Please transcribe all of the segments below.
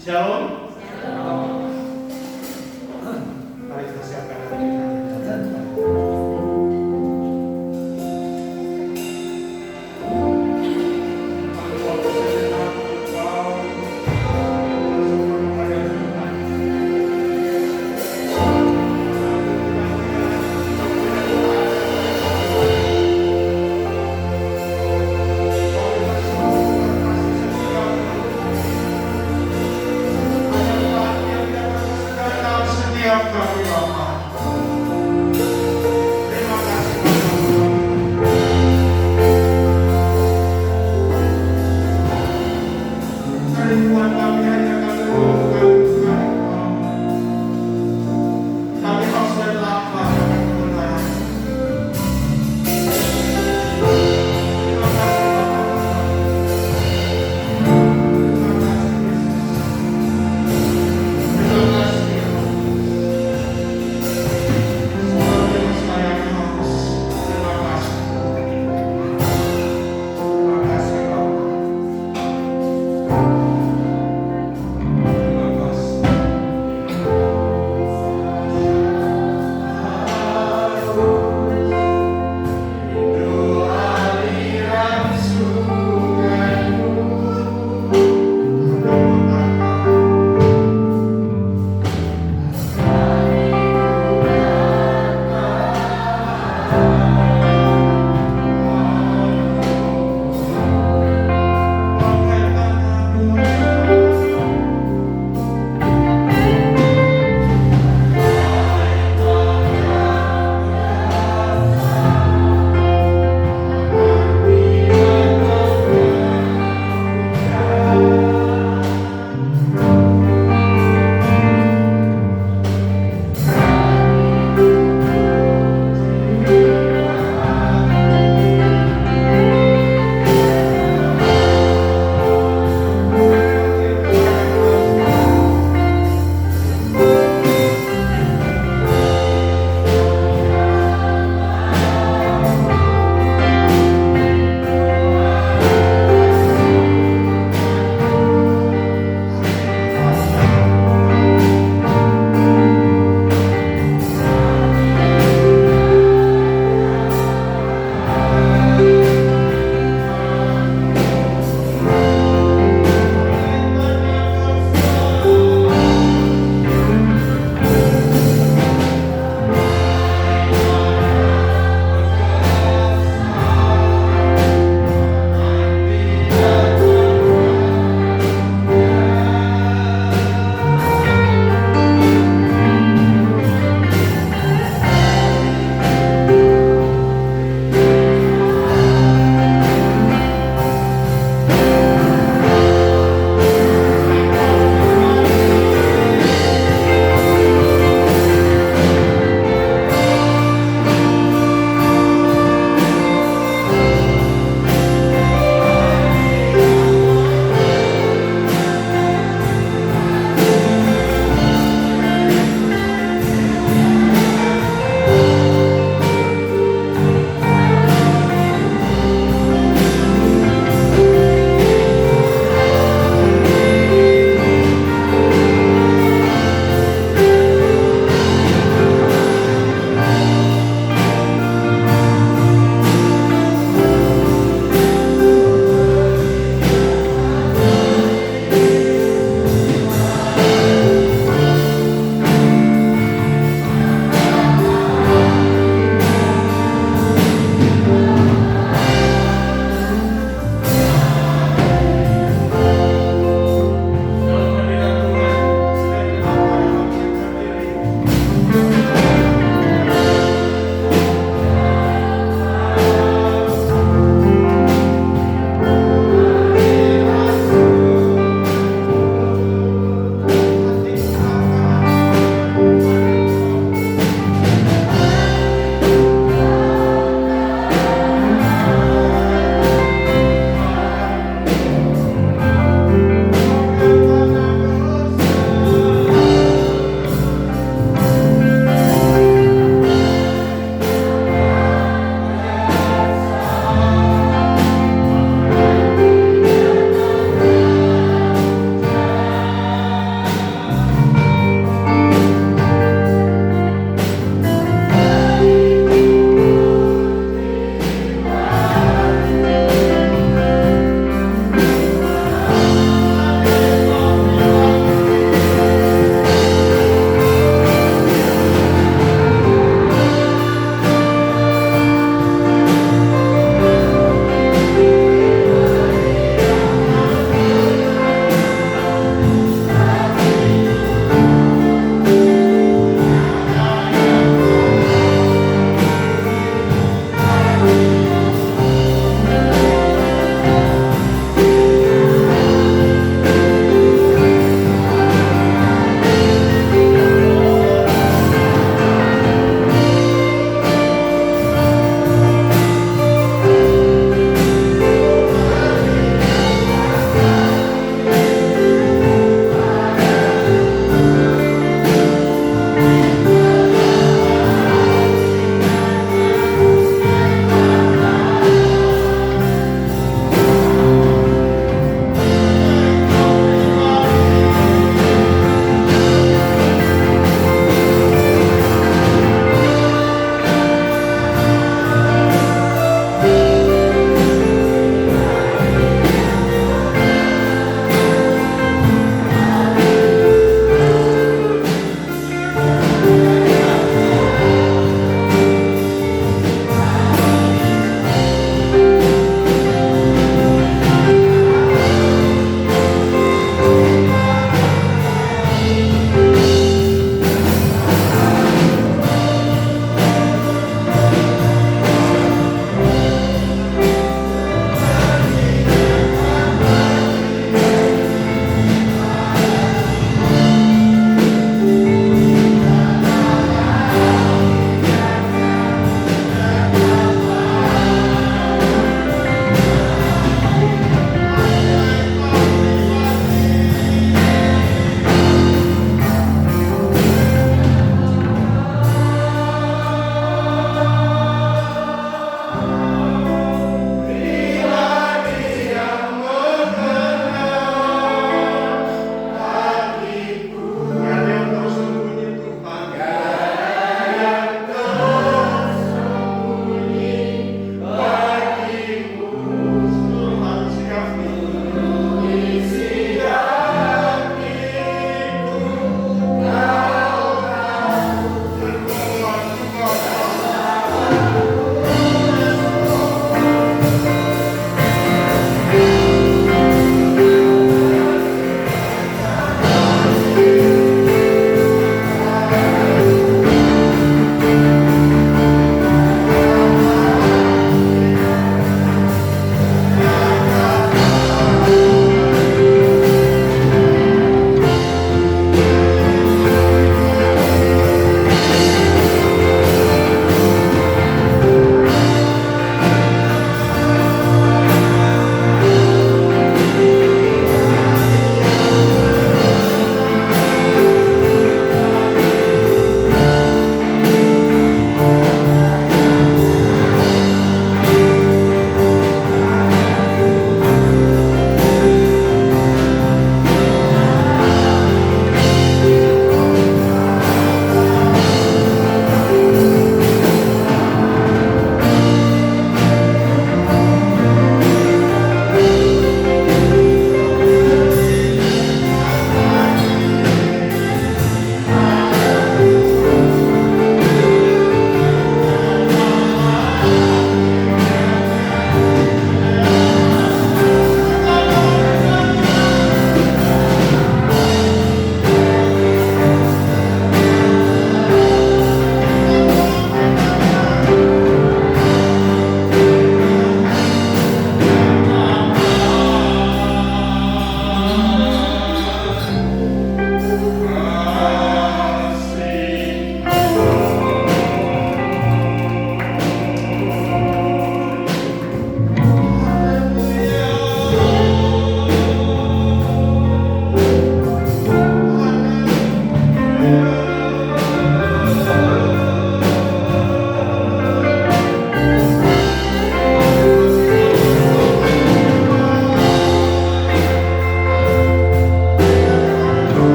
Shalom. Mari kita siapkan hati kita. Ada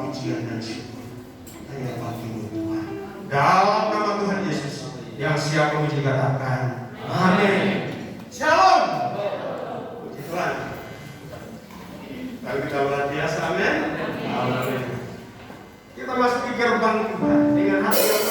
pujian dan syukur hanya bagimu Tuhan. Dalam nama Tuhan Yesus yang siap memuji katakan amin. Shalom. Puji Tuhan. Lalu kita luar biasa, amin. Amin. Kita masuk ke gerbang Tuhan dengan hati yang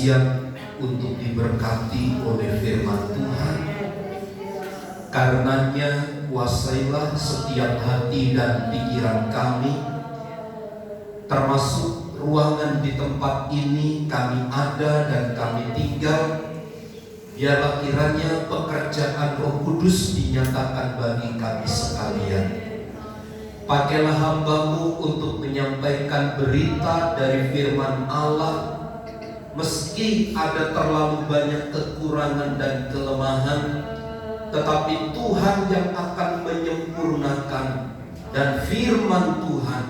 siap untuk diberkati oleh firman Tuhan? Karenanya kuasailah setiap hati dan pikiran kami, termasuk ruangan di tempat ini kami ada dan kami tinggal. Biarlah kiranya pekerjaan Roh Kudus dinyatakan bagi kami sekalian. Pakailah hamba-Mu untuk menyampaikan berita dari firman Allah, meski ada terlalu banyak kekurangan dan kelemahan, tetapi Tuhan yang akan menyempurnakan, dan firman Tuhan,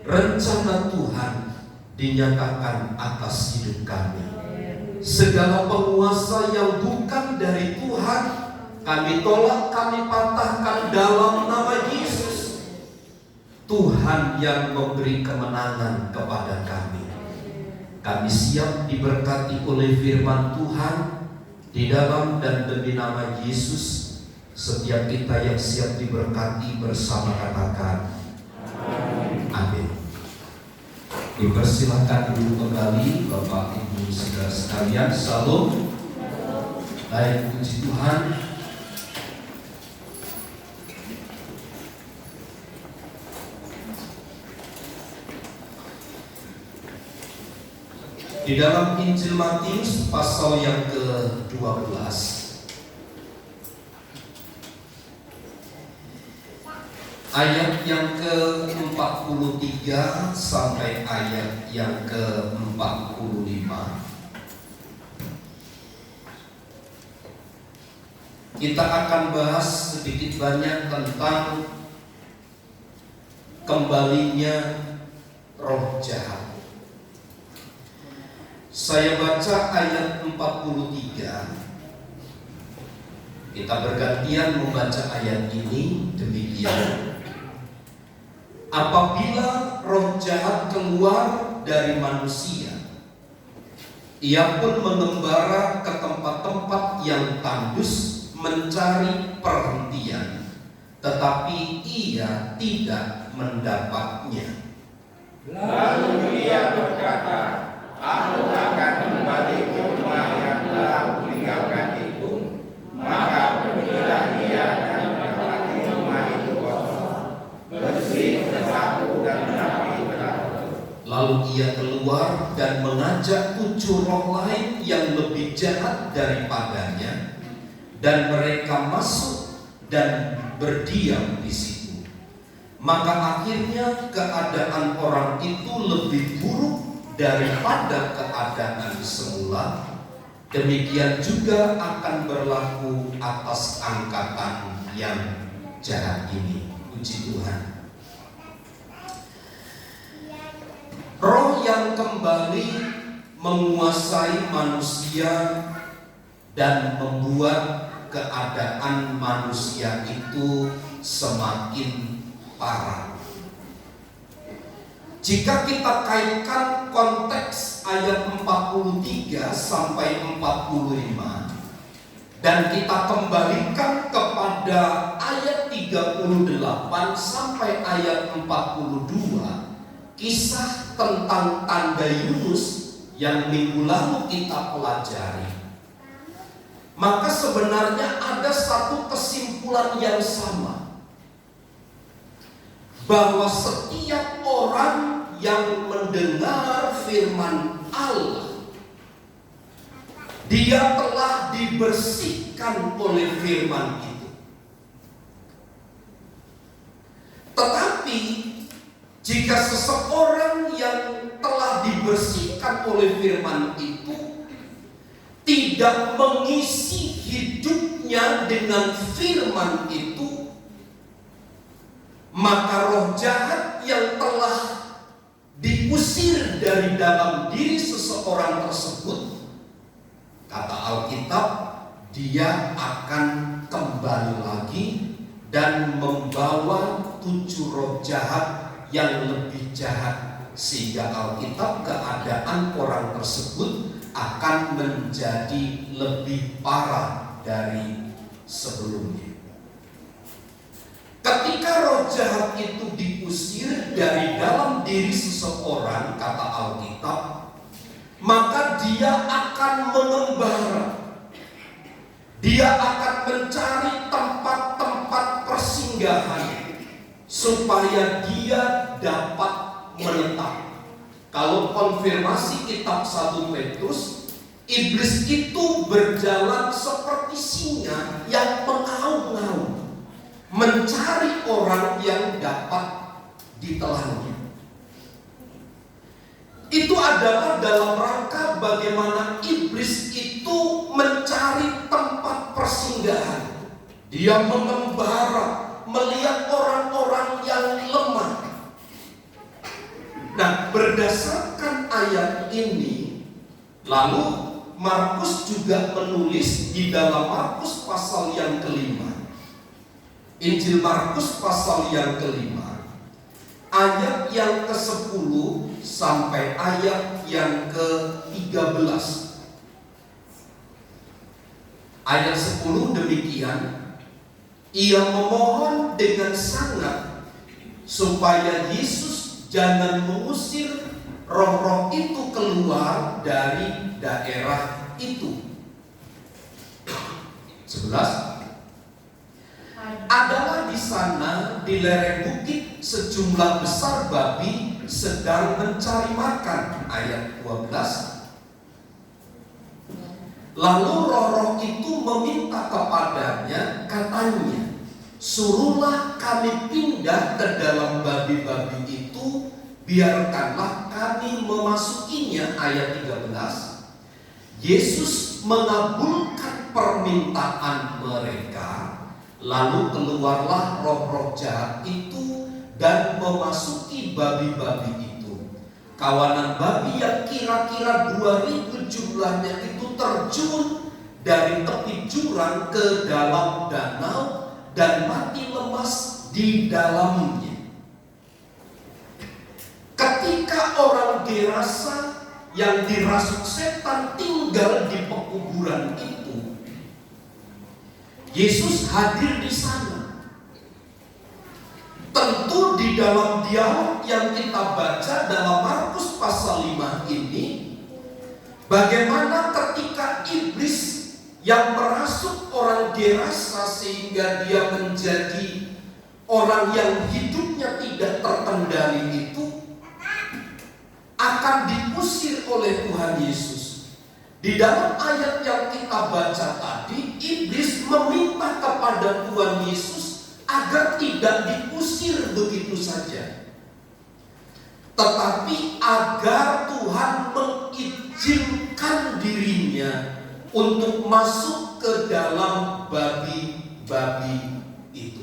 rencana Tuhan dinyatakan atas hidup kami. Segala penguasa yang bukan dari Tuhan kami tolak, kami patahkan dalam nama Yesus. Tuhan yang memberi kemenangan kepada kami. Kami siap diberkati oleh firman Tuhan di dalam dan demi nama Yesus. Setiap kita yang siap diberkati bersama katakan amin. Dipersilakan dulu kembali Bapak Ibu saudara sekalian. Salam. Baik, puji Tuhan. Di dalam Injil Matius pasal yang ke-12 ayat yang ke-43 sampai ayat yang ke-45. Kita akan bahas sedikit banyak tentang kembalinya roh jahat. Saya baca ayat 43. Kita bergantian membaca ayat ini. Demikian. Apabila roh jahat keluar dari manusia, ia pun mengembara ke tempat-tempat yang tandus mencari perhentian, tetapi ia tidak mendapatnya. Lalu ia berkata, aku akan kembali ke rumah yang telah meninggalkan itu. Maka pergilah ia dan mendapati rumah itu kosong, bersih, tersapu dan rapi teratur. Lalu ia keluar dan mengajak 7 roh lain yang lebih jahat daripadanya, dan mereka masuk dan berdiam di situ. Maka akhirnya keadaan orang itu lebih buruk daripada keadaan semula. Demikian juga akan berlaku atas angkatan yang jahat ini. Puji Tuhan. Roh yang kembali menguasai manusia dan membuat keadaan manusia itu semakin parah. Jika kita kaitkan konteks ayat 43 sampai 45 dan kita kembalikan kepada ayat 38 sampai ayat 42, kisah tentang tanda Yunus yang minggu lalu kita pelajari, maka sebenarnya ada satu kesimpulan yang sama, bahwa setiap orang yang mendengar firman Allah, dia telah dibersihkan oleh firman itu. Tetapi jika seseorang yang telah dibersihkan oleh firman itu tidak mengisi hidupnya dengan firman itu, maka roh jahat yang telah diusir dari dalam diri seseorang tersebut, kata Alkitab, dia akan kembali lagi dan membawa 7 roh jahat yang lebih jahat, sehingga Alkitab keadaan orang tersebut akan menjadi lebih parah dari sebelumnya. Ketika roh jahat itu diusir dari dalam diri seseorang, kata Alkitab, maka dia akan mengembara. Dia akan mencari tempat-tempat persinggahan supaya dia dapat menetap. Kalau konfirmasi kitab 1 Petrus, iblis itu berjalan seperti singa yang mengaum-ngaum, mencari orang yang dapat ditelannya. Itu adalah dalam rangka bagaimana iblis itu mencari tempat persinggahan. Dia mengembara, melihat orang-orang yang lemah. Nah, berdasarkan ayat ini, lalu Markus juga menulis di dalam Markus pasal yang kelima, Injil Markus pasal yang kelima, ayat yang ke-10 sampai ayat yang ke-13. Ayat 10 demikian, ia memohon dengan sangat supaya Yesus jangan mengusir roh-roh itu keluar dari daerah itu. 11. Adalah di sana di lereng bukit sejumlah besar babi sedang mencari makan. Ayat 12. Lalu roh-roh itu meminta kepadanya, katanya, suruhlah kami pindah ke dalam babi-babi itu, biarkanlah kami memasukinya. Ayat 13. Yesus mengabulkan permintaan mereka, lalu keluarlah roh-roh jahat itu dan memasuki babi-babi itu. Kawanan babi yang kira-kira 2.000 jumlahnya itu terjun dari tepi jurang ke dalam danau dan mati lemas di dalamnya. Ketika orang Gerasa yang dirasuk setan tinggal di pekuburan itu, Yesus hadir di sana. Tentu di dalam dialog yang kita baca dalam Markus pasal 5 ini, bagaimana ketika iblis yang merasuk orang Gerasa sehingga dia menjadi orang yang hidupnya tidak terkendali itu akan diusir oleh Tuhan Yesus. Di dalam ayat yang kita baca tadi, iblis meminta kepada Tuhan Yesus agar tidak diusir begitu saja, tetapi agar Tuhan mengizinkan dirinya untuk masuk ke dalam babi-babi itu.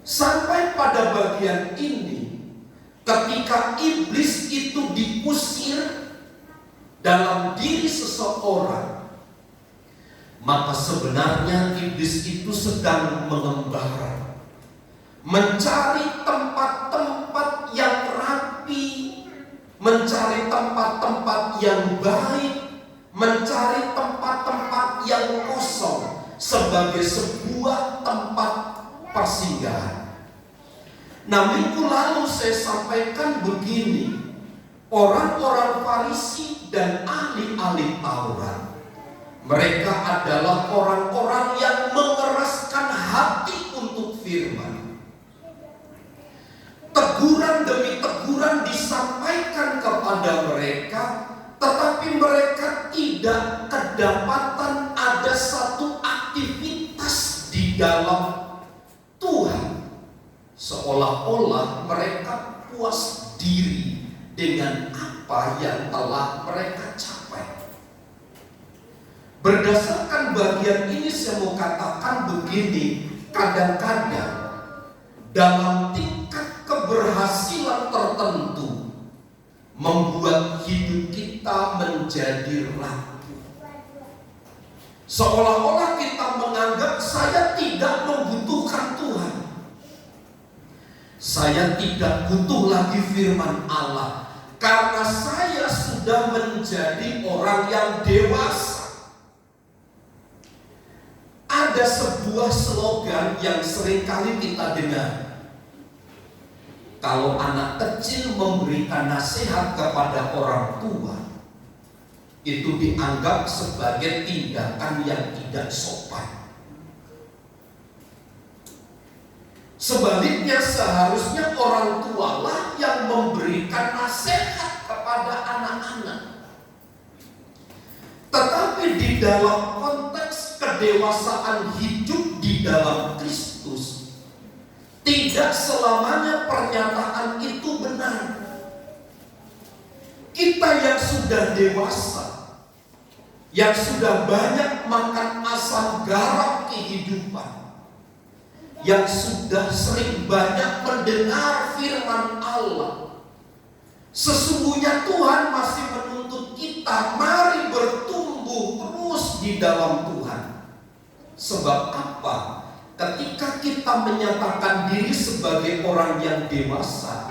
Sampai pada bagian ini, ketika iblis itu diusir dalam diri seseorang, maka sebenarnya iblis itu sedang mengembara, mencari tempat-tempat yang rapi, mencari tempat-tempat yang baik, mencari tempat-tempat yang kosong sebagai sebuah tempat persinggahan. Nah, minggu lalu saya sampaikan begini, orang-orang Farisi dan ahli-ahli Taurat, mereka adalah orang-orang yang mengeraskan hati untuk firman. Teguran demi teguran disampaikan kepada mereka, tetapi mereka tidak kedapatan ada satu aktivitas di dalam Tuhan. Seolah-olah mereka puas diri dengan apa yang telah mereka capai. Berdasarkan bagian ini saya mau katakan begini, kadang-kadang dalam tingkat keberhasilan tertentu membuat hidup kita menjadi rapuh. Seolah-olah kita menganggap saya tidak membutuhkan Tuhan, saya tidak butuh lagi firman Allah, karena saya sudah menjadi orang yang dewasa. Ada sebuah slogan yang seringkali kita dengar, kalau anak kecil memberikan nasihat kepada orang tua, itu dianggap sebagai tindakan yang tidak sopan. Sebaliknya seharusnya orang tualah yang memberikan nasihat kepada anak-anak. Tetapi di dalam konteks kedewasaan hidup di dalam Kristus, tidak selamanya pernyataan itu benar. Kita yang sudah dewasa, yang sudah banyak makan asam garam kehidupan, yang sudah sering banyak mendengar firman Allah, sesungguhnya Tuhan masih menuntut kita, mari bertumbuh terus di dalam Tuhan. Sebab apa? Ketika kita menyatakan diri sebagai orang yang dewasa,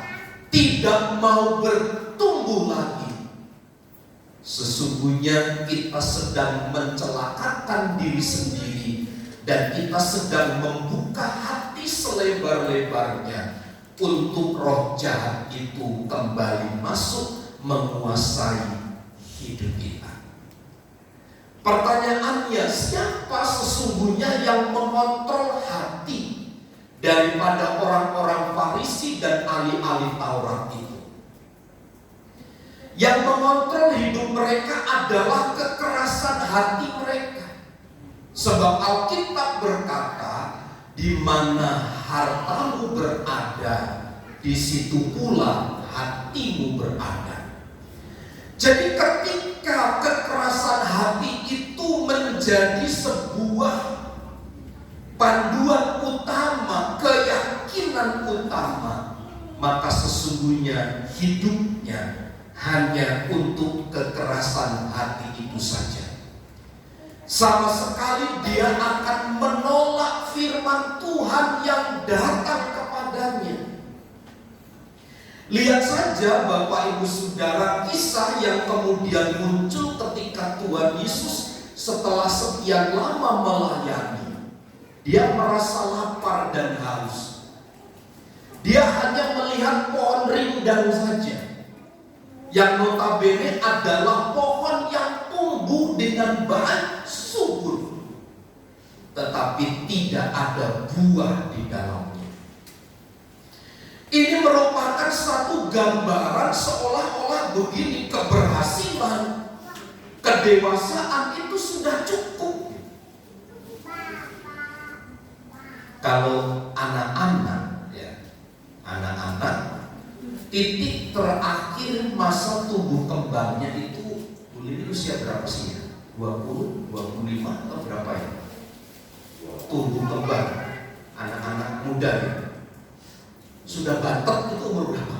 tidak mau bertumbuh lagi, sesungguhnya kita sedang mencelakakan diri sendiri, dan kita sedang membuka hati selebar-lebarnya untuk roh jahat itu kembali masuk menguasai hidup kita. Pertanyaannya, siapa sesungguhnya yang mengontrol hati daripada orang-orang Farisi dan ahli-ahli Taurat itu? Yang mengontrol hidup mereka adalah kekerasan hati mereka. Sebab Alkitab berkata, di mana hartamu berada, di situ pula hatimu berada. Jadi ketika kekerasan hati itu menjadi sebuah panduan utama, keyakinan utama, maka sesungguhnya hidupnya hanya untuk kekerasan hati itu saja. Sama sekali dia akan menolak firman Tuhan yang datang kepadanya. Lihat saja Bapak Ibu Saudara, kisah yang kemudian muncul ketika Tuhan Yesus setelah sekian lama melayani. Dia merasa lapar dan haus. Dia hanya melihat pohon rindang saja, yang notabene adalah pohon yang tumbuh dengan baik subur, tetapi tidak ada buah di dalamnya. Ini merupakan satu gambaran seolah-olah begini, keberhasilan, kedewasaan itu sudah cukup. Kalau anak-anak, anak-anak titik terakhir masa tumbuh kembangnya itu, ini usia berapa sih ya? 20, 25 atau berapa ya? Tumbuh kembang anak-anak muda ya. Sudah batok itu umur berapa?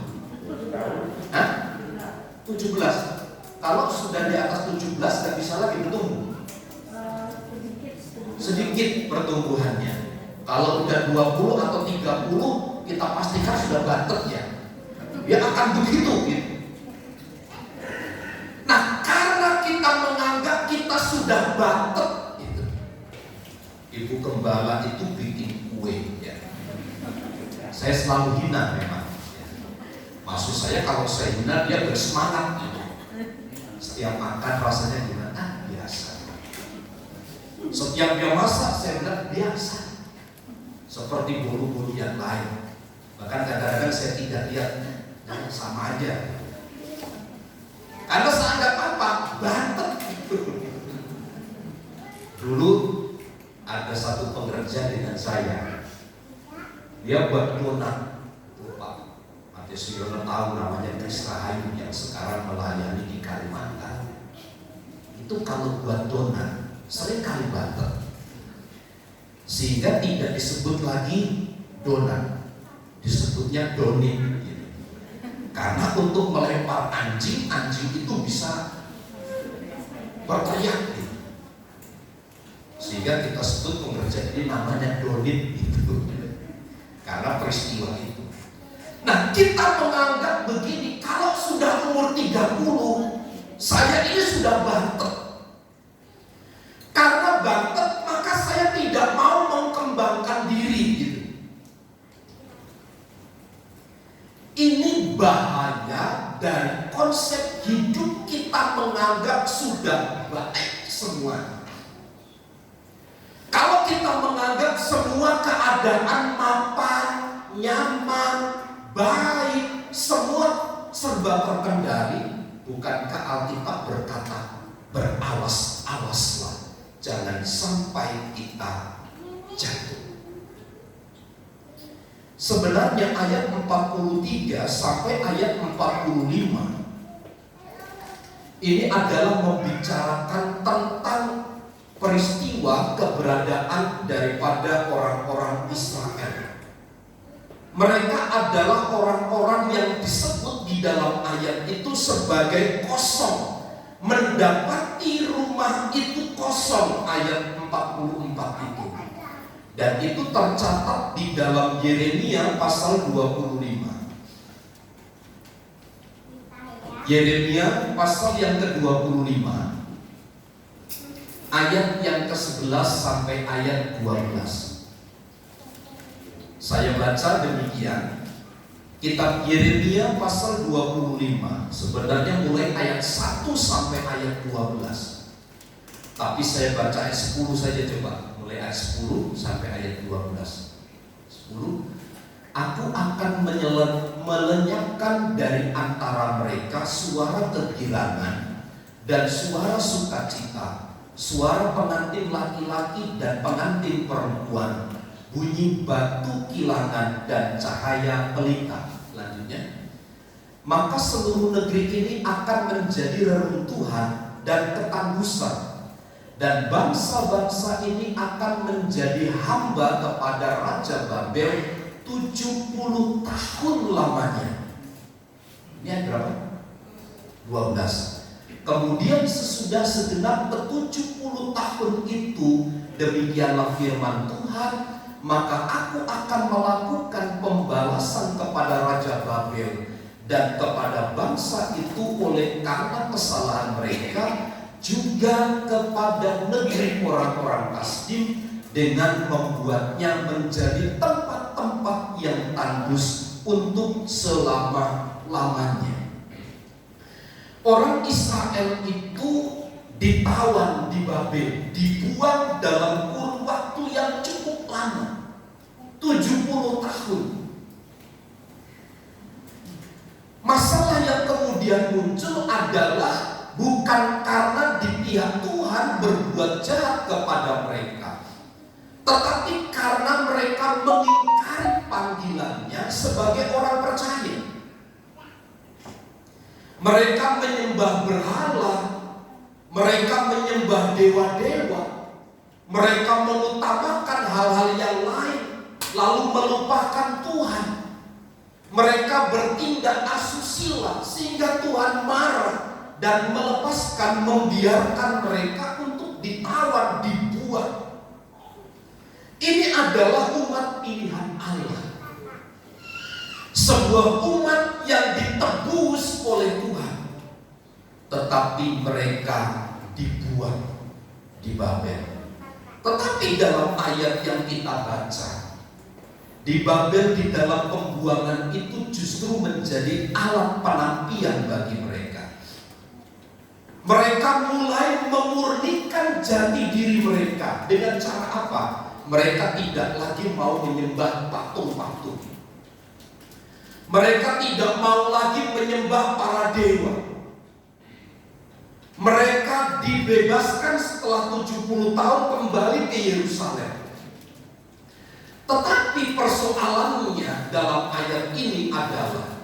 Hah? 17. Kalau sudah di atas 17 nggak bisa lagi bertumbuh. Sedikit pertumbuhannya. Kalau udah 20 atau 30, kita pastikan sudah batok ya. Dia akan begitu gitu. Nah, karena kita menganggap kita sudah batok gitu, ibu gembala itu bikin kue ya. Saya selalu hina memang ya. Maksud saya kalau saya hina dia bersemangat gitu. Setiap makan rasanya gimana? Biasa. Setiap dia masak saya bilang biasa, seperti bulu-bulu yang lain. Bahkan kadang-kadang saya tidak lihat, sama aja. Karena saya anggap apa? Bantet gitu. Dulu ada satu pekerja dengan saya, dia buat donat. Pak Matius Yono tahu namanya Kris Rahayu yang sekarang melayani di Kalimantan. Itu kalau buat donat sering kali bantet, sehingga tidak disebut lagi donat, disebutnya donit gitu. Karena untuk melempar anjing, anjing itu bisa berteriak gitu. Sehingga kita sebut pekerja ini namanya donit gitu, karena peristiwa itu. Nah, kita menganggap begini, kalau sudah umur 30, saya ini sudah bantet. Karena bantet, maka saya tidak mau mengembangkan diri gitu. bahaya dari konsep hidup kita menganggap sudah baik semua. Kalau kita menganggap semua keadaan mapan, nyaman, baik, semua serba terkendali, bukankah Alkitab berkata, berawas-awaslah, jangan sampai kita jatuh. Sebenarnya ayat 43 sampai ayat 45 ini adalah membicarakan tentang peristiwa keberadaan daripada orang-orang Israel. Mereka adalah orang-orang yang disebut di dalam ayat itu sebagai kosong. Mendapati rumah itu kosong, ayat 44 itu. Dan itu tercatat di dalam Yeremia pasal 25. Yeremia pasal yang ke-25, ayat yang ke-11 sampai ayat 12. Saya baca demikian. Kitab Yeremia pasal 25, sebenarnya mulai ayat 1 sampai ayat 12. Tapi saya baca ayat 10 saja coba. Mulai ayat 10 sampai ayat 12. 10. Aku akan melenyapkan dari antara mereka suara kegirangan dan suara sukacita, suara pengantin laki-laki dan pengantin perempuan, bunyi batu kilangan dan cahaya pelita. Lanjutnya, maka seluruh negeri ini akan menjadi reruntuhan dan ketandusan, dan bangsa-bangsa ini akan menjadi hamba kepada Raja Babel 70 tahun lamanya. Ini ayat berapa? 12. Kemudian sesudah segenap ke-70 tahun itu, demikianlah firman Tuhan, maka aku akan melakukan pembalasan kepada Raja Babel dan kepada bangsa itu oleh karena kesalahan mereka, juga kepada negeri orang-orang Kasdim dengan membuatnya menjadi tempat-tempat yang tandus untuk selama-lamanya. Orang Israel itu ditawan di Babel, dibuang dalam kurun waktu yang cukup lama, 70 tahun. Masalah yang kemudian muncul adalah bukan karena di pihak Tuhan berbuat jahat kepada mereka, tetapi karena mereka mengingkari panggilannya sebagai orang percaya. Mereka menyembah berhala, mereka menyembah dewa-dewa, mereka mengutamakan hal-hal yang lain, lalu melupakan Tuhan. Mereka bertindak asusila sehingga Tuhan marah dan melepaskan, membiarkan mereka untuk ditawan, dibuang. Ini adalah umat pilihan Allah, sebuah umat yang ditebus oleh Tuhan, tetapi mereka dibuang di Babel. Tetapi dalam ayat yang kita baca, di Babel, di dalam pembuangan itu justru menjadi alat penampian bagi mereka. Mereka mulai memurnikan jati diri mereka. Dengan cara apa? Mereka tidak lagi mau menyembah patung-patung. Mereka tidak mau lagi menyembah para dewa. Mereka dibebaskan setelah 70 tahun kembali ke Yerusalem. Tetapi persoalannya dalam ayat ini adalah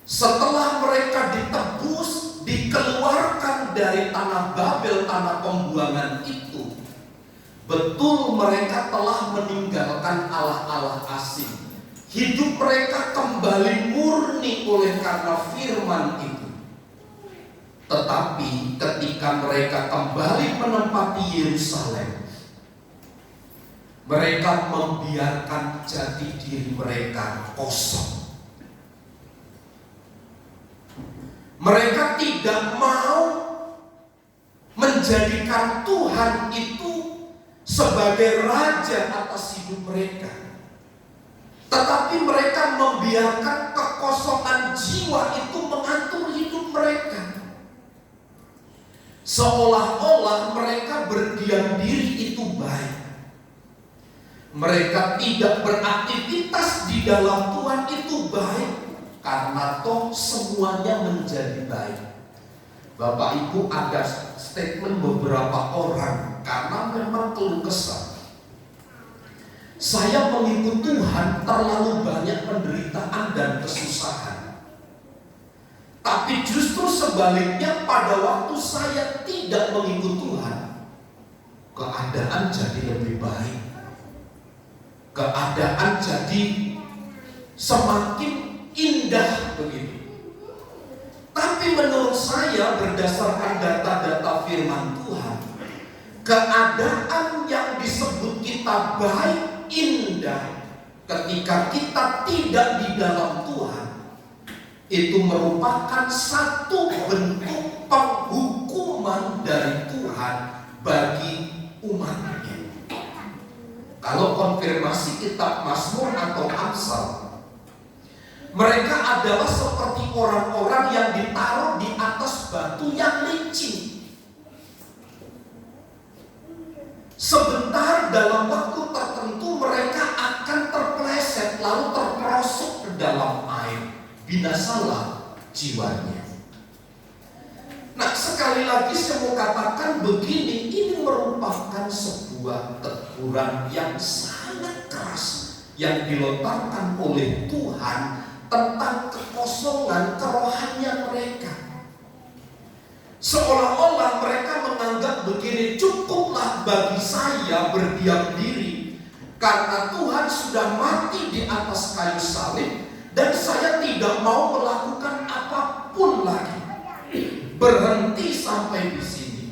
setelah mereka ditebus, dikeluarkan dari tanah Babel, tanah pembuangan itu, betul mereka telah meninggalkan Allah-Allah asing. Hidup mereka kembali murni oleh karena firman itu. Tetapi ketika mereka kembali menempati Yerusalem, mereka membiarkan jati diri mereka kosong. Mereka tidak mau menjadikan Tuhan itu sebagai raja atas hidup mereka. Tetapi mereka membiarkan kekosongan jiwa itu mengatur hidup mereka. Seolah-olah mereka berdiam diri itu baik. Mereka tidak beraktivitas di dalam Tuhan itu baik, karena toh semuanya menjadi baik. Bapak Ibu, ada statement beberapa orang karena memang keluh kesah. Saya mengikut Tuhan terlalu banyak penderitaan dan kesusahan. Tapi justru sebaliknya, pada waktu saya tidak mengikut Tuhan, keadaan jadi lebih baik. Keadaan jadi semakin indah begitu. Tapi menurut saya, berdasarkan data-data firman Tuhan, keadaan yang disebut kita baik, indah, ketika kita tidak di dalam Tuhan, itu merupakan satu bentuk penghukuman dari Tuhan bagi umatnya. Kalau konfirmasi kitab Mazmur atau Amsal, mereka adalah seperti orang-orang yang ditaruh di atas batu yang licin. Sebentar dalam waktu tertentu mereka akan terpeleset lalu terperosok ke dalam air. Binasalah jiwanya. Nah, sekali lagi saya mau katakan begini, ini merupakan sebuah teguran yang sangat keras yang dilontarkan oleh Tuhan tentang kekosongan kerohanian mereka. Seolah-olah mereka menganggap begini, cukuplah bagi saya berdiam diri karena Tuhan sudah mati di atas kayu salib dan saya tidak mau melakukan apapun lagi. Berhenti sampai di sini.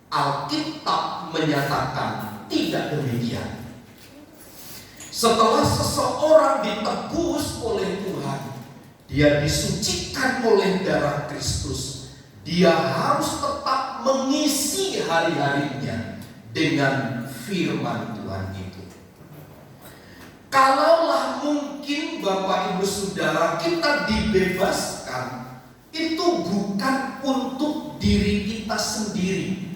Alkitab menyatakan tidak demikian. Setelah seseorang ditebus oleh Tuhan, dia disucikan oleh darah Kristus, dia harus tetap mengisi hari-harinya dengan firman Tuhan itu. Kalaulah mungkin Bapak Ibu Saudara kita dibebaskan, itu bukan untuk diri kita sendiri.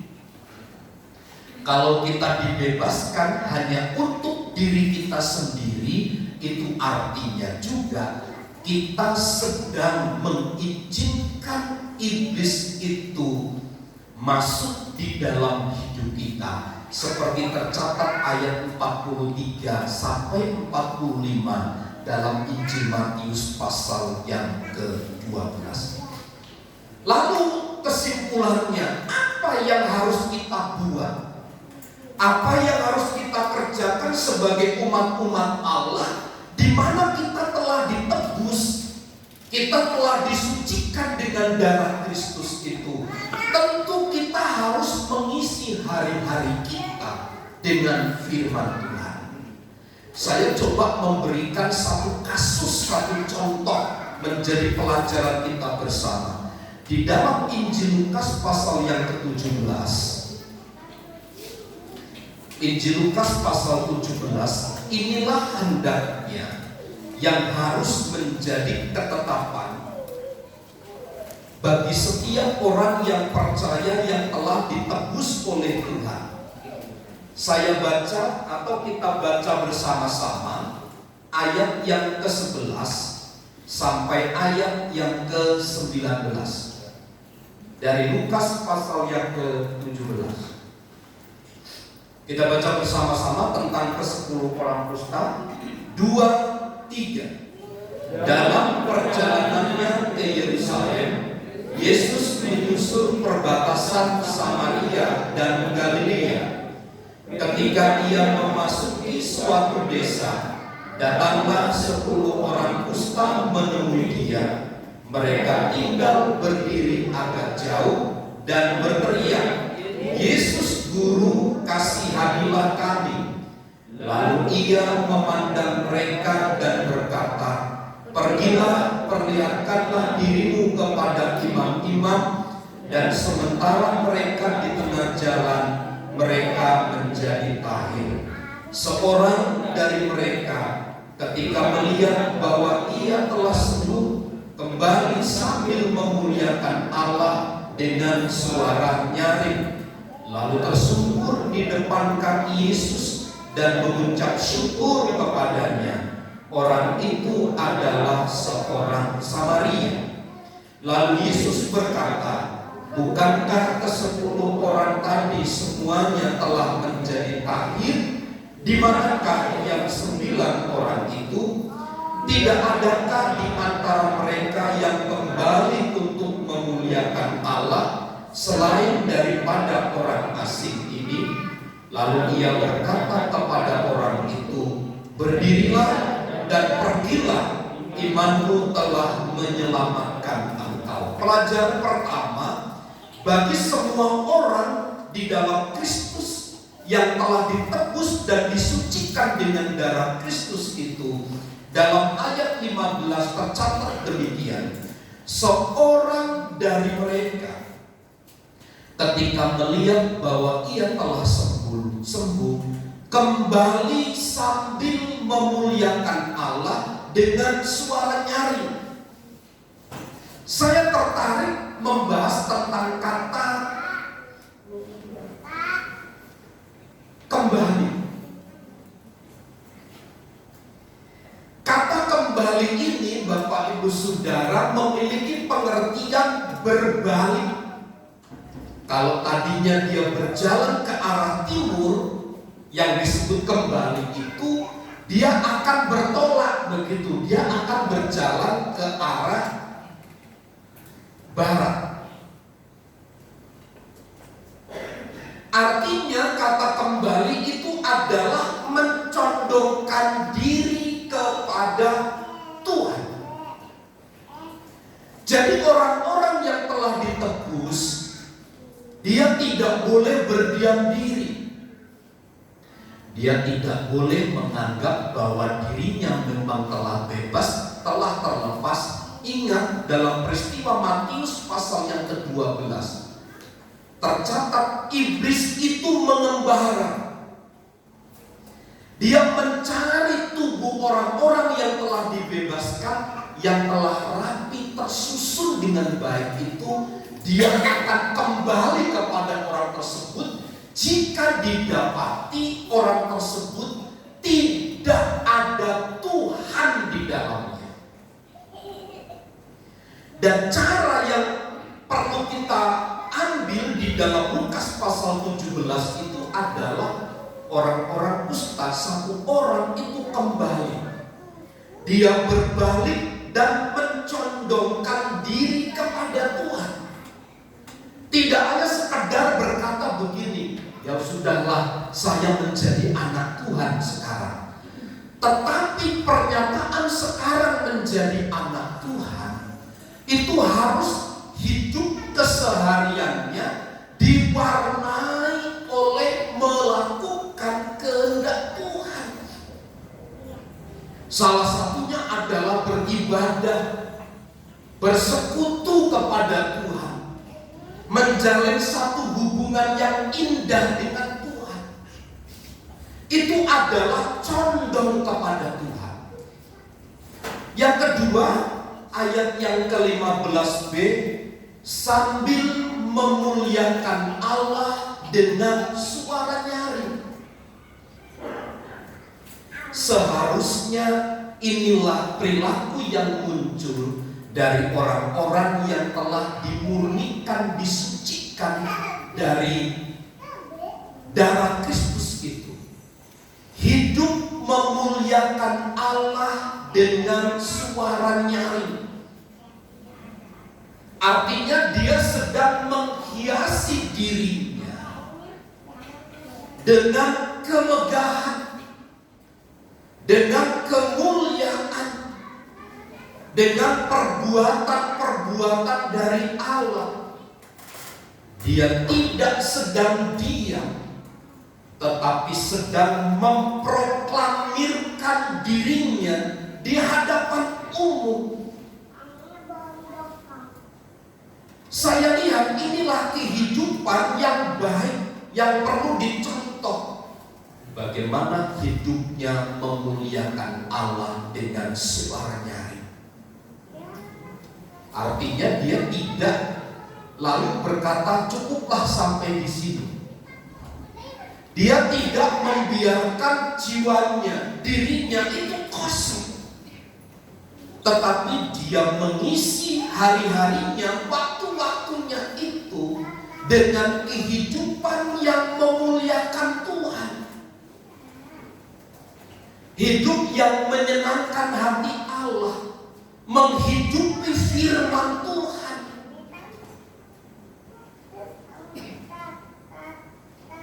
Kalau kita dibebaskan hanya untuk diri kita sendiri, itu artinya juga kita sedang mengizinkan iblis itu masuk di dalam hidup kita. Seperti tercatat ayat 43 sampai 45 dalam Injil Matius pasal yang ke-12. Lalu kesimpulannya, apa yang harus kita buat? Apa yang harus kita kerjakan sebagai umat-umat Allah, di mana kita telah ditebus, kita telah disucikan dengan darah Kristus itu? Tentu kita harus mengisi hari-hari kita dengan firman Tuhan. Saya coba memberikan satu kasus, satu contoh menjadi pelajaran kita bersama. Di dalam Injil Lukas pasal yang ke-17, Injil Lukas pasal 17, inilah hendaknya yang harus menjadi ketetapan bagi setiap orang yang percaya yang telah ditebus oleh Tuhan. Saya baca atau kita baca bersama-sama ayat yang ke-11 sampai ayat yang ke-19 dari Lukas pasal yang ke-17. Kita baca bersama-sama tentang ke-10 orang kusta. 2, 3. Dalam perjalanannya ke Yerusalem, Yesus menyusur perbatasan Samaria dan Galilea. Ketika ia memasuki suatu desa, datanglah 10 orang kusta menemui dia. Mereka tinggal berdiri agak jauh dan berteriak, "Yesus Guru, kasihanilah kami." Lalu ia memandang mereka dan berkata, "Pergilah, perlihatkanlah dirimu kepada imam-imam." Dan sementara mereka di tengah jalan, mereka menjadi tahir. Seorang dari mereka ketika melihat bahwa ia telah sembuh, kembali sambil memuliakan Allah dengan suara nyaring, lalu tersungkur di depan kaki Yesus dan mengucap syukur kepadanya. Orang itu adalah seorang Samaria. Lalu Yesus berkata, bukankah ke-10 orang tadi semuanya telah menjadi tahir? Di manakah yang 9 orang itu? Tidak adakah di antara mereka yang kembali untuk memuliakan Allah selain daripada orang asing ini? Lalu ia berkata kepada orang itu, berdirilah dan pergilah, imanmu telah menyelamatkan engkau. Pelajaran pertama, bagi semua orang di dalam Kristus yang telah ditebus dan disucikan dengan darah Kristus itu, dalam ayat 15 tercatat demikian, seorang dari mereka ketika melihat bahwa ia telah sembuh, kembali sambil memuliakan Allah dengan suara nyaring. Saya tertarik membahas tentang kata kembali. Kata kembali ini, Bapak Ibu Saudara, memiliki pengertian berbalik. Kalau tadinya dia berjalan ke arah timur, yang disebut kembali itu dia akan bertolak begitu, dia akan berjalan ke arah barat. Artinya kata kembali itu adalah mencondongkan diri kepada Tuhan. Jadi orang-orang yang telah ditebus, dia tidak boleh berdiam diri. Dia tidak boleh menganggap bahwa dirinya memang telah bebas, telah terlepas. Ingat dalam peristiwa Matius pasal yang ke-12, tercatat iblis itu mengembara. Dia mencari tubuh orang-orang yang telah dibebaskan, yang telah rapi tersusun dengan baik itu. Dia akan kembali kepada orang tersebut jika didapati orang tersebut tidak ada Tuhan di dalamnya. Dan cara yang perlu kita ambil di dalam Lukas pasal 17 itu adalah orang-orang ustaz, satu orang itu kembali. Dia berbalik dan mencondongkan diri kepada Tuhan. Tidak hanya sekadar berkata begini, ya sudahlah, saya menjadi anak Tuhan sekarang. Tetapi pernyataan sekarang menjadi anak Tuhan itu harus hidup kesehariannya diwarnai oleh melakukan kehendak Tuhan. Salah satunya adalah beribadah, bersekutu kepada Tuhan, menjalin satu hubungan yang indah dengan Tuhan. Itu adalah condong kepada Tuhan. Yang kedua, ayat yang ke-15b, sambil memuliakan Allah dengan suara nyaring. Seharusnya inilah perilaku yang muncul dari orang-orang yang telah dimurnikan, disucikan dari darah Kristus itu. Hidup memuliakan Allah dengan suara nyaring. Artinya dia sedang menghiasi dirinya dengan kemegahan, dengan kemuliaan, dengan perbuatan-perbuatan dari Allah. Dia tidak sedang diam, tetapi sedang memproklamirkan dirinya di hadapan umum. Saya lihat inilah kehidupan yang baik yang perlu dicontoh bagi bagaimana hidupnya memuliakan Allah dengan suara nyaring. Artinya dia tidak lalu berkata cukuplah sampai di sini. Dia tidak membiarkan jiwanya, dirinya itu kosong, tetapi dia mengisi hari-harinya, waktu-waktunya itu dengan kehidupan yang memuliakan Tuhan. Hidup yang menyenangkan hati Allah, menghidupi firman Tuhan.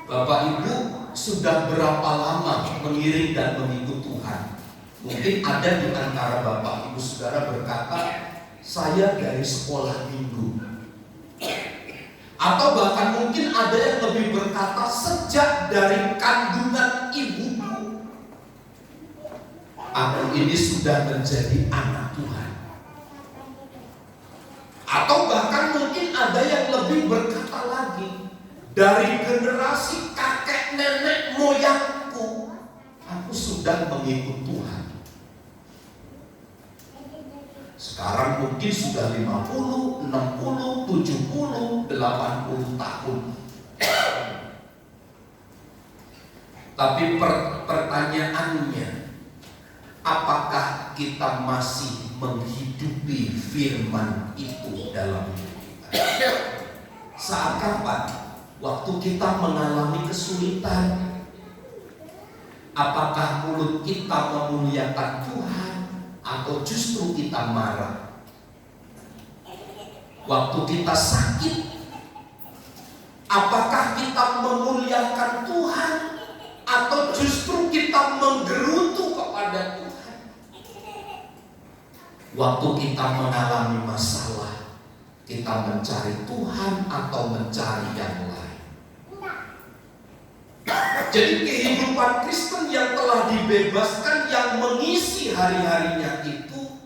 Bapak Ibu sudah berapa lama mengiring dan mengikut Tuhan? Mungkin ada di antara Bapak Ibu Saudara berkata, saya dari sekolah minggu. Atau bahkan mungkin ada yang lebih berkata, sejak dari kandungan ibuku, aku ini sudah menjadi anak Tuhan. Atau bahkan mungkin ada yang lebih berkata lagi, dari generasi kakek nenek moyangku, aku sudah mengikut Tuhan. Sekarang mungkin sudah 50, 60, 70, 80 tahun. Tapi pertanyaannya, apakah kita masih menghidupi firman itu dalam hidup kita? Saat kapan? Waktu kita mengalami kesulitan, apakah mulut kita memuliakan Tuhan atau justru kita marah? Waktu kita sakit, apakah kita memuliakan Tuhan atau justru kita menggerutu kepada Tuhan? Waktu kita mengalami masalah, kita mencari Tuhan atau mencari yang lain? Jadi kehidupan Kristen yang telah dibebaskan, yang mengisi hari-harinya itu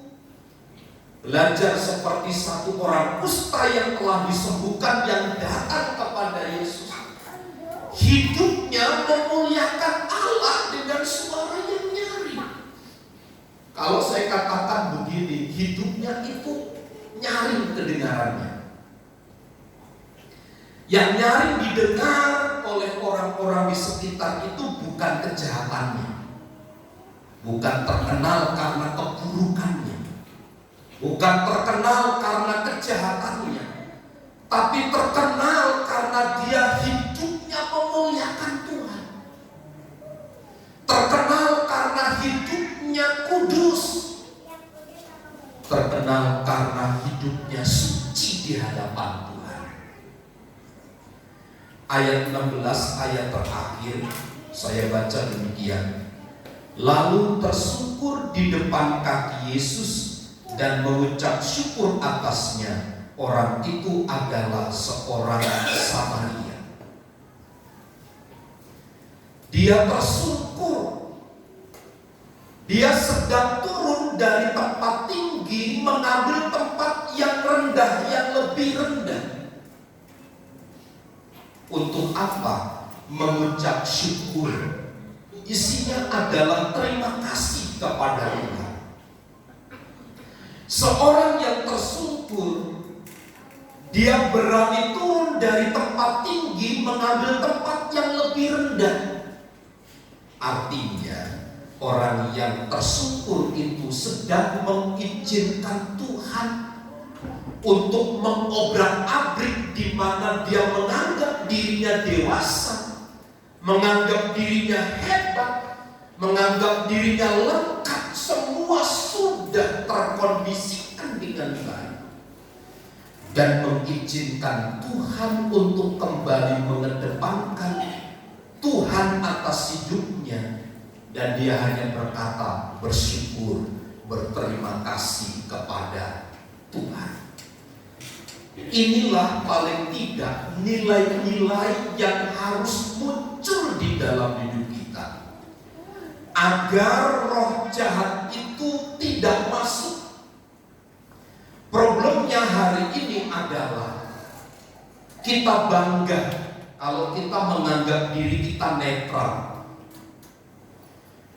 belajar seperti satu orang kusta yang telah disembuhkan, yang datang kepada Yesus. Hidupnya memuliakan Allah dengan suara yang nyaring. Kalau saya katakan begini, hidupnya itu nyaring kedengarannya. Yang nyaring didengar oleh orang-orang di sekitar itu bukan kejahatannya, bukan terkenal karena keburukannya, bukan terkenal karena kejahatannya, tapi terkenal karena dia hidupnya memuliakan Tuhan, terkenal karena hidupnya kudus, terkenal karena hidupnya suci di hadapan Tuhan. Ayat 16, ayat terakhir, saya baca demikian. Lalu tersungkur di depan kaki Yesus dan mengucap syukur atasnya. Orang itu adalah seorang Samaria. Dia tersungkur. Dia sedang turun dari tempat tinggi mengambil tempat yang rendah, yang lebih rendah. Untuk apa? Mengucap syukur. Isinya adalah terima kasih kepada Tuhan. Seorang yang tersungkur, dia berani turun dari tempat tinggi mengambil tempat yang lebih rendah. Artinya orang yang tersungkur itu sedang mengizinkan Tuhan untuk mengobrak-abrik, di mana dia menganggap dirinya dewasa, menganggap dirinya hebat, menganggap dirinya lengkap, semua sudah terkondisikan dengan baik, dan mengizinkan Tuhan untuk kembali mengedepankan Tuhan atas hidupnya, dan dia hanya berkata bersyukur, berterima kasih kepada Tuhan. Inilah paling tidak nilai-nilai yang harus muncul di dalam hidup kita, agar roh jahat itu tidak masuk. Problemnya hari ini adalah kita bangga kalau kita menganggap diri kita netral.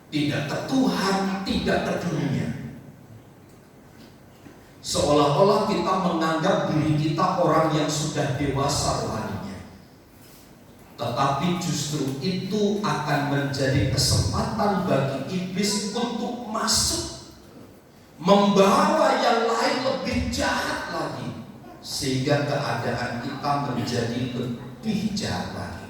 tidak ke Tuhan, tidak ke dunia. Seolah-olah kita menganggap diri kita orang yang sudah dewasa rohaninya. Tetapi justru itu akan menjadi kesempatan bagi iblis untuk masuk, membawa yang lain lebih jahat lagi, sehingga keadaan kita menjadi lebih jahat lagi.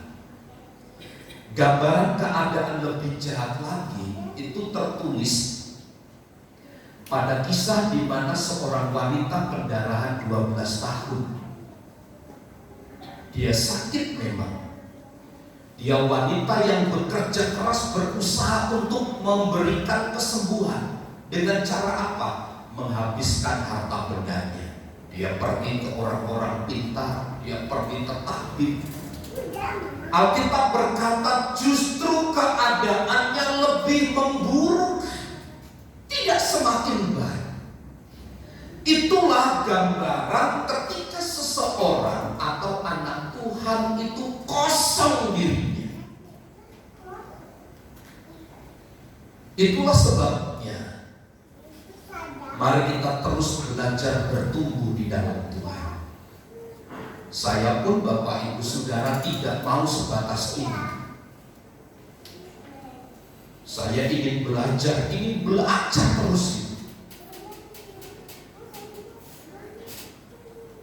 Gambaran keadaan lebih jahat lagi itu tertulis pada kisah di mana seorang wanita pendarahan 12 tahun. Dia sakit memang. Dia wanita yang bekerja keras, berusaha untuk memberikan kesembuhan. Dengan cara apa? Menghabiskan harta bendanya. Dia pergi ke orang-orang pintar, dia pergi ke tabib. Alkitab berkata justru keadaannya lebih memburuk, tidak semakin baik. Itulah gambaran ketika seseorang atau anak Tuhan itu kosong dirinya. Itulah sebabnya mari kita terus belajar bertumbuh di dalam Tuhan. Saya pun Bapak Ibu Saudara tidak mau sebatas ini. Saya ingin belajar terus.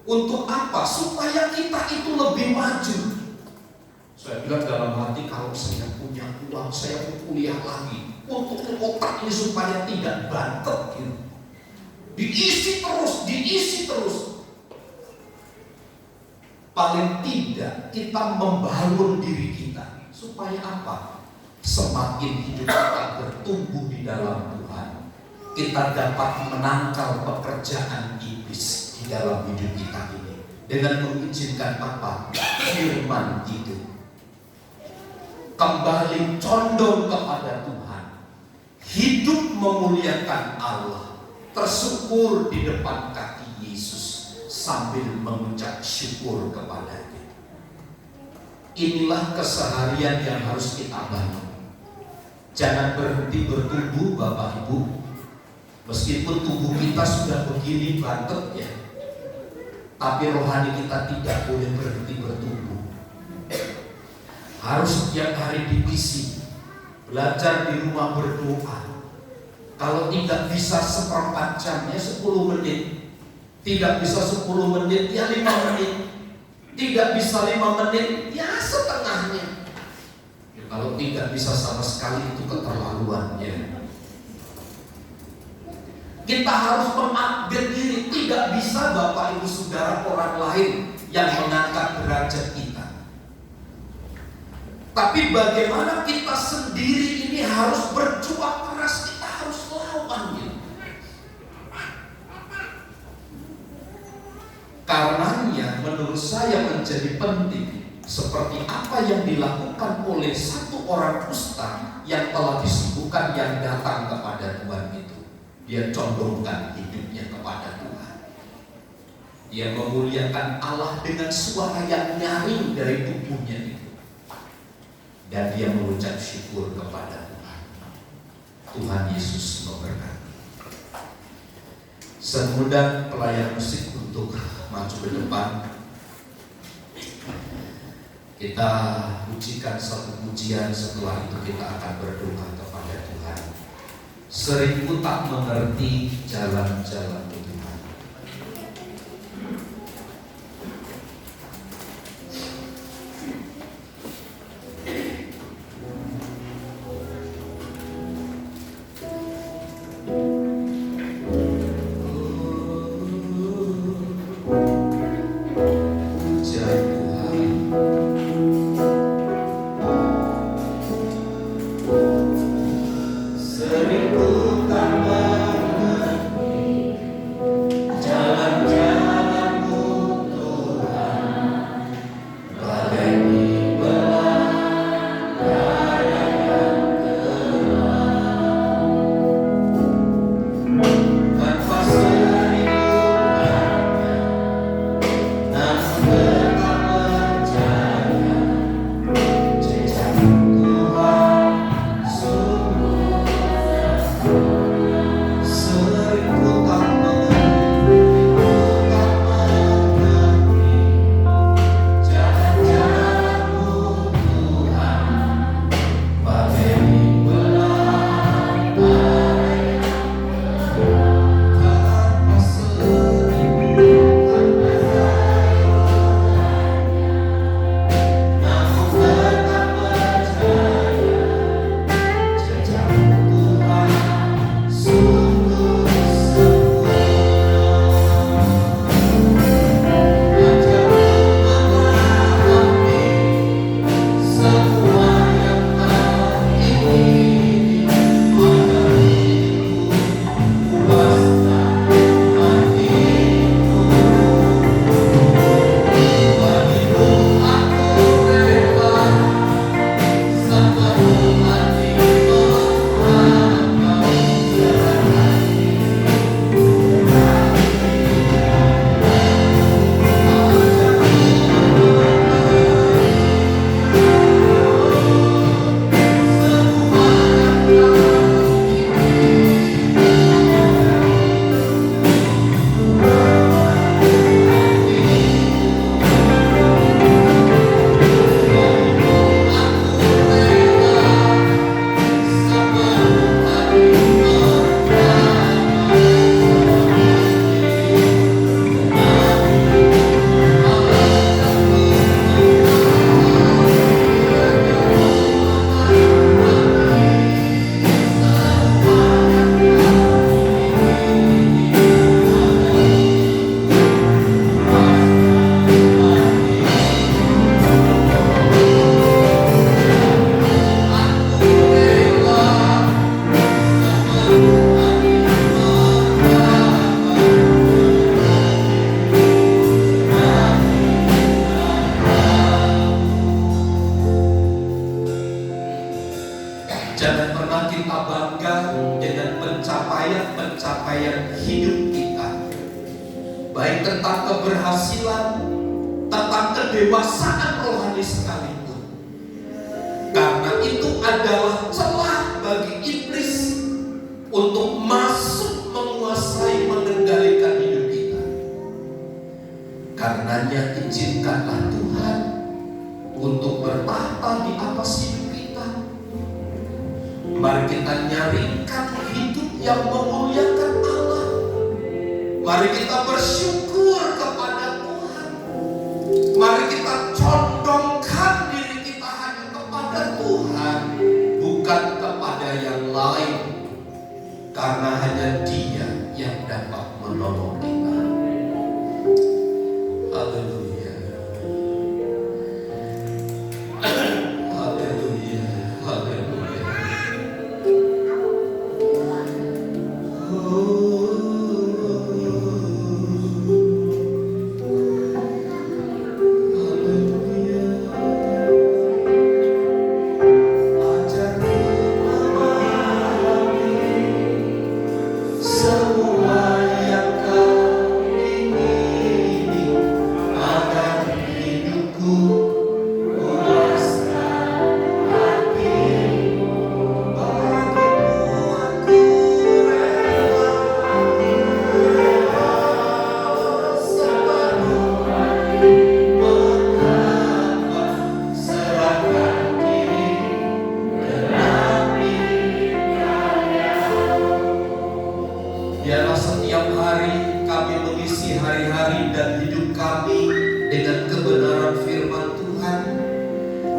Untuk apa? Supaya kita itu lebih maju. Saya bilang dalam hati, kalau saya punya uang, saya mau kuliah lagi. Untuk otak ini supaya tidak bantet gitu. Diisi terus. Paling tidak kita membangun diri kita. Supaya apa? Semakin hidup kita bertumbuh di dalam Tuhan, kita dapat menangkal pekerjaan iblis di dalam hidup kita ini dengan mengizinkan apa? Firman itu kembali condong kepada Tuhan, hidup memuliakan Allah, tersyukur di depan kaki Yesus sambil mengucap syukur kepadanya. Inilah keseharian yang harus kita bangun. Jangan berhenti bertumbuh Bapak Ibu. Meskipun tubuh kita sudah begini bantet ya, tapi rohani kita tidak boleh berhenti bertumbuh. Harus setiap hari diisi. Belajar di rumah berdoa. Kalau tidak bisa 1/4 jam ya 10 menit. Tidak bisa 10 menit ya 5 menit. Tidak bisa 5 menit ya setengahnya. Kalau tidak bisa sama sekali itu keterlaluan ya. Kita harus mengupgrade diri. Tidak bisa Bapak Ibu Saudara orang lain yang mengangkat derajat kita. Tapi bagaimana kita sendiri ini harus berjuang keras. Kita harus lawannya. Karenanya menurut saya menjadi penting, seperti apa yang dilakukan oleh satu orang kusta yang telah disembuhkan, yang datang kepada Tuhan itu. Dia condongkan hidupnya kepada Tuhan. Dia memuliakan Allah dengan suara yang nyaring dari tubuhnya itu. Dan dia mengucap syukur kepada Tuhan. Tuhan Yesus memberkati. Semudah pelayan musik untuk maju ke depan. Kita pujikan satu pujian, setelah itu kita akan berdoa kepada Tuhan. 1000 tak mengerti jalan-jalan Tuhan. rangkaian hidup kita, baik tentang keberhasilan, tentang kedewasaan rohani sekalipun. Karena itu adalah celah bagi iblis untuk masuk menguasai, mengendalikan hidup kita. Karenanya izinkanlah Tuhan untuk bertahta di atas hidup kita. Mari kita nyarikan hidup yang memuliakan Allah. Mari kita bersyukur kepada Tuhan. Mari kita condongkan diri kita hanya kepada Tuhan, bukan kepada yang lain. Karena hanya Dia yang dapat menolong kita. Haleluya. Haleluya. Haleluya. Biarlah setiap hari kami mengisi hari-hari dan hidup kami dengan kebenaran firman Tuhan.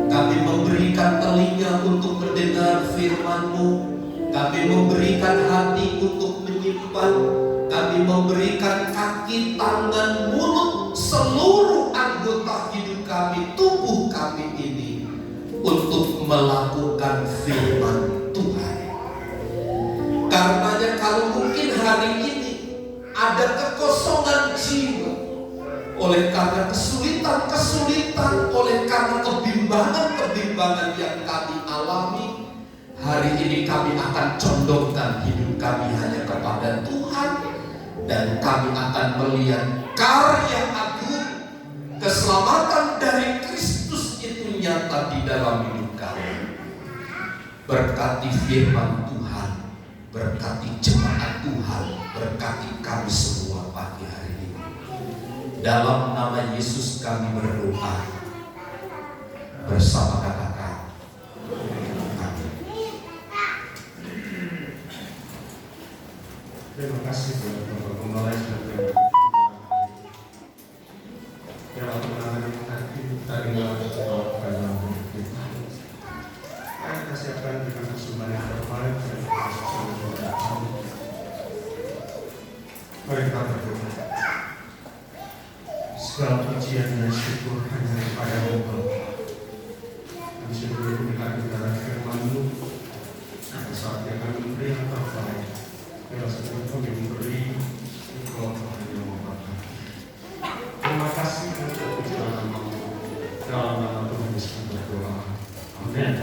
Kami memberikan telinga untuk mendengar firman-Mu. Kami memberikan hati untuk menyimpan. Kami memberikan kaki, tangan, mulut, seluruh anggota hidup kami, tubuh kami ini untuk melakukan firman Tuhan. Karenanya kalau mungkin hari ini ada kekosongan jiwa oleh karena kesulitan-kesulitan, oleh karena kebimbangan-kebimbangan yang kami alami, hari ini kami akan condongkan hidup kami hanya kepada Tuhan, dan kami akan melihat karya agung keselamatan dari Kristus itu nyata di dalam hidup kami. Berkati firman Tuhan, berkati jemaat Tuhan, berkati kami semua pagi hari ini. Dalam nama Yesus kami berdoa. Bersama katakan amin. Terima kasih buat Bapak Gembala yang sudah yang mengenai hati tadi dalam kita. Kita siapkan dengan persembahan yang terbaik dan mari kita berdoa. Segala pujian dan syukur hanya kepada-Mu Bapa. Kami sudah diberikan kebenaran firman-Mu. Pada saat yang kami memberi yang terbaik, biarlah sebelum kami memberi, Engkau Tuhan yang memberkati. Terima kasih untuk pujian nama-Mu. Dalam nama Tuhan Yesus berdoa. Amin.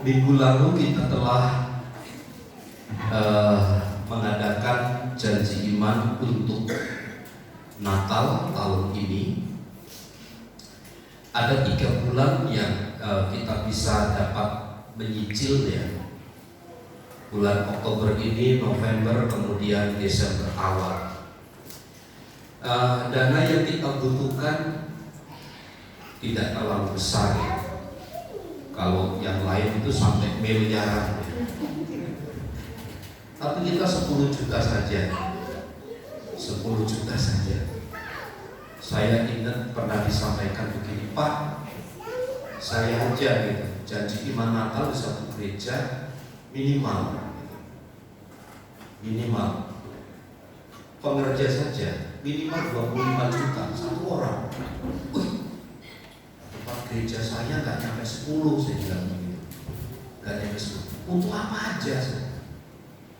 Minggu lalu kita telah mengadakan janji iman untuk Natal tahun ini. Ada 3 bulan yang kita bisa dapat menyicil ya. Bulan Oktober ini, November, kemudian Desember awal. Dana yang kita butuhkan tidak terlalu besar ya. Kalau yang lain itu sampai miliaran ya. Tapi kita 10 juta saja. 10 juta saja. Saya ingat pernah disampaikan begini, Pak, saya aja gitu, janji iman Natal di satu gereja minimal pengerja saja minimal 25 juta satu orang. Tempat gereja saya nggak nyampe 10, saya bilang begitu. Nggak nyampe 10. Untuk apa aja?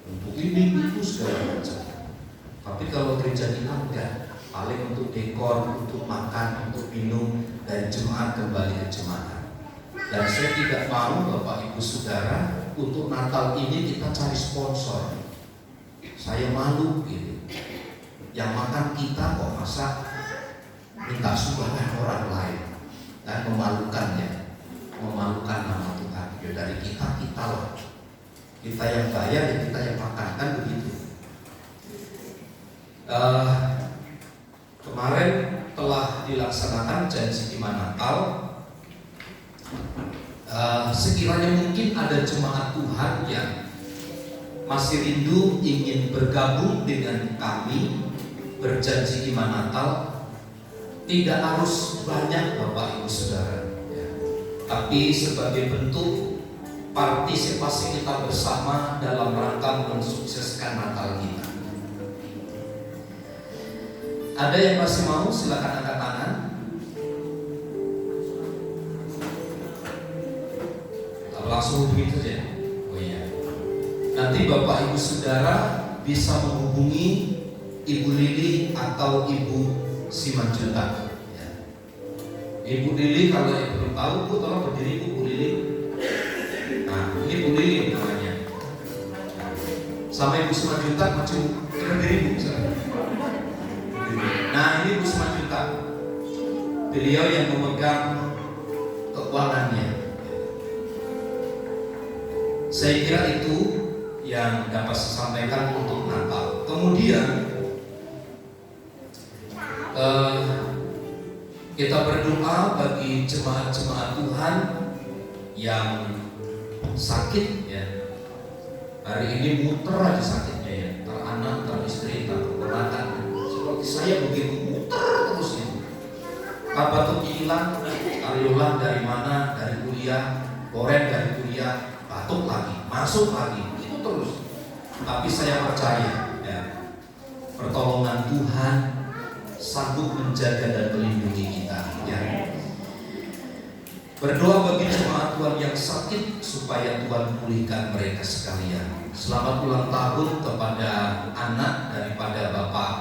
Untuk ini itu segala macam. Tapi kalau gereja kita enggak, paling untuk dekor, untuk makan, untuk minum, dan jemaat kembali ke jemaat. Dan saya tidak mau Bapak Ibu Saudara untuk Natal ini kita cari sponsor. Saya malu gitu. Yang makan kita kok masa minta sumbangan orang lain, dan memalukannya, memalukan nama Tuhan. Ya dari kita lah. Kita yang bayar, ya kita yang makan, kan begitu. Kemarin telah dilaksanakan janji iman Natal. Sekiranya mungkin ada jemaat Tuhan yang masih rindu ingin bergabung dengan kami berjanji iman Natal, tidak harus banyak Bapak Ibu Saudara ya. Tapi sebagai bentuk partisipasi kita bersama dalam rangka mensukseskan Natal kita. Ada yang masih mau? Silakan angkat tangan. Langsung begitu saja. Oh iya. Nanti Bapak Ibu Saudara bisa menghubungi Ibu Lili atau Ibu Simanjuntak. Ya. Ibu Lili, kalau yang belum tahu, Bu, tolong berdiri Bu Lili. Nah, ini Bu Lili namanya. Sama Ibu Simanjuntak maju berdiri Bu. Nah, ini Bu Simanjuntak. Beliau yang memegang keuangannya. Saya kira itu yang dapat saya sampaikan untuk Natal. Kemudian kita berdoa bagi jemaat-jemaat Tuhan yang sakit ya. Hari ini muter aja sakitnya ya, entar anak, entar istri, entar keponakan. Seperti saya begitu muter terus ya. Kabar tuh hilang, karyolan dari mana, dari kuliah, korek dari kuliah, batuk lagi, masuk lagi, itu terus. Tapi saya percaya ya, pertolongan Tuhan sanggup menjaga dan melindungi kita ya. Berdoa bagi jemaat Tuhan yang sakit supaya Tuhan pulihkan mereka sekalian. Selamat ulang tahun kepada anak daripada Bapak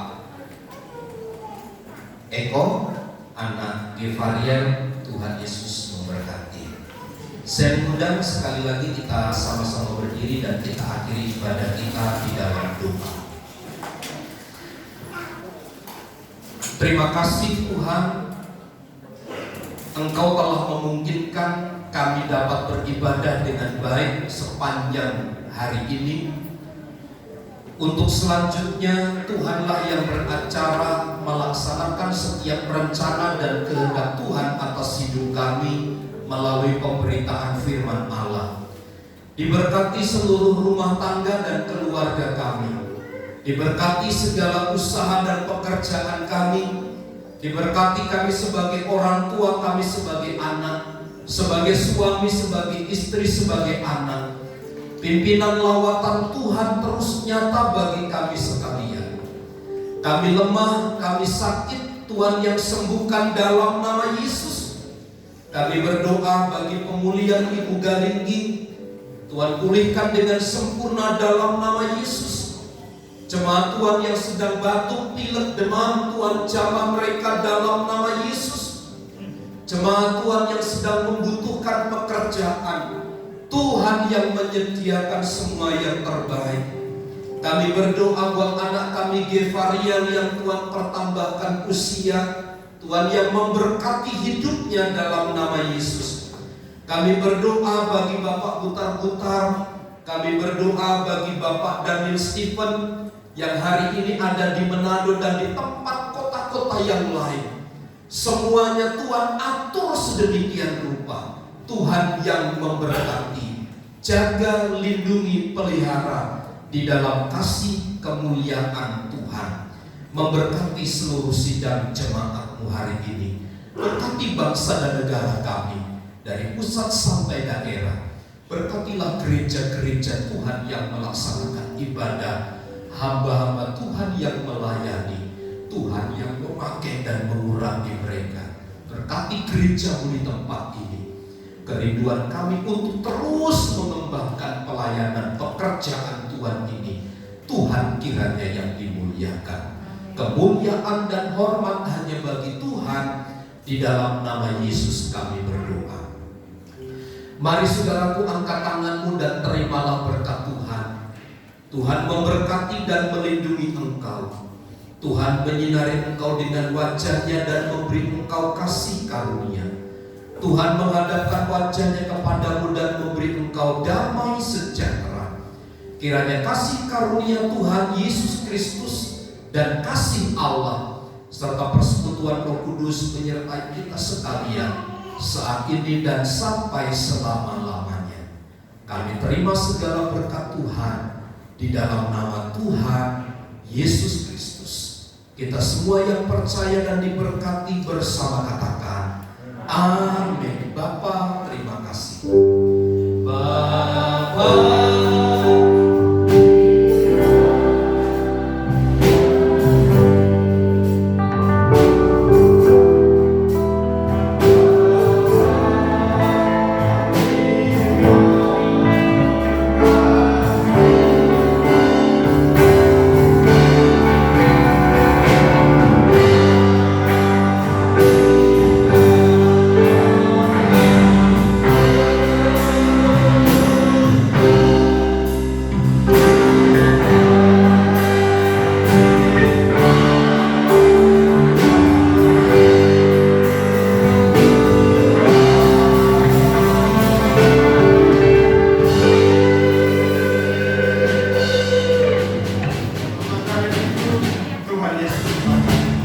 Eko, anak Gevarian. Tuhan Yesus memberkati. Saya mengundang sekali lagi kita sama-sama berdiri dan kita akhiri ibadah kita di dalam doa. Terima kasih Tuhan, Engkau telah memungkinkan kami dapat beribadah dengan baik sepanjang hari ini. Untuk selanjutnya Tuhanlah yang beracara melaksanakan setiap rencana dan kehendak Tuhan atas hidup kami melalui pemberitaan firman Allah. Diberkati seluruh rumah tangga dan keluarga kami. Diberkati segala usaha dan pekerjaan kami. Diberkati kami sebagai orang tua, kami sebagai anak, sebagai suami, sebagai istri, sebagai anak. Pimpinan lawatan Tuhan terus nyata bagi kami sekalian. Kami lemah, kami sakit, Tuhan yang sembuhkan dalam nama Yesus. Kami berdoa bagi pemulihan Ibu Galinggi, Tuhan pulihkan dengan sempurna dalam nama Yesus. Jemaat Tuhan yang sedang batuk, pilek, demam, Tuhan jamah mereka dalam nama Yesus. Jemaat Tuhan yang sedang membutuhkan pekerjaan, Tuhan yang menyediakan semua yang terbaik. Kami berdoa buat anak kami Gefarian yang Tuhan pertambahkan usia, Tuhan yang memberkati hidupnya dalam nama Yesus. Kami berdoa bagi Bapak Butar-Butar, kami berdoa bagi Bapak Daniel Stephen yang hari ini ada di Manado dan di tempat kota-kota yang lain. Semuanya Tuhan atur sedemikian rupa. Tuhan yang memberkati, jaga, lindungi, pelihara di dalam kasih kemuliaan Tuhan. Memberkati seluruh sidang jemaat-Mu hari ini. Berkati bangsa dan negara kami dari pusat sampai daerah. Berkatilah gereja-gereja Tuhan yang melaksanakan ibadah, hamba-hamba Tuhan yang melayani, Tuhan yang memakai dan mengurangi mereka. Berkati gereja-Mu di tempat ini. Kerinduan kami untuk terus mengembangkan pelayanan pekerjaan Tuhan ini, Tuhan kiranya yang dimuliakan. Kemuliaan dan hormat hanya bagi Tuhan. Di dalam nama Yesus kami berdoa. Mari saudaraku, angkat tanganmu dan terimalah berkat Tuhan. Tuhan memberkati dan melindungi engkau. Tuhan menyinari engkau dengan wajah-Nya dan memberi engkau kasih karunia. Tuhan menghadapkan wajah-Nya kepadamu dan memberi engkau damai sejahtera. Kiranya kasih karunia Tuhan Yesus Kristus dan kasih Allah serta persekutuan Roh Kudus menyertai kita sekalian saat ini dan sampai selama-lamanya. Kami terima segala berkat Tuhan di dalam nama Tuhan Yesus Kristus. Kita semua yang percaya dan diberkati bersama katakan amin.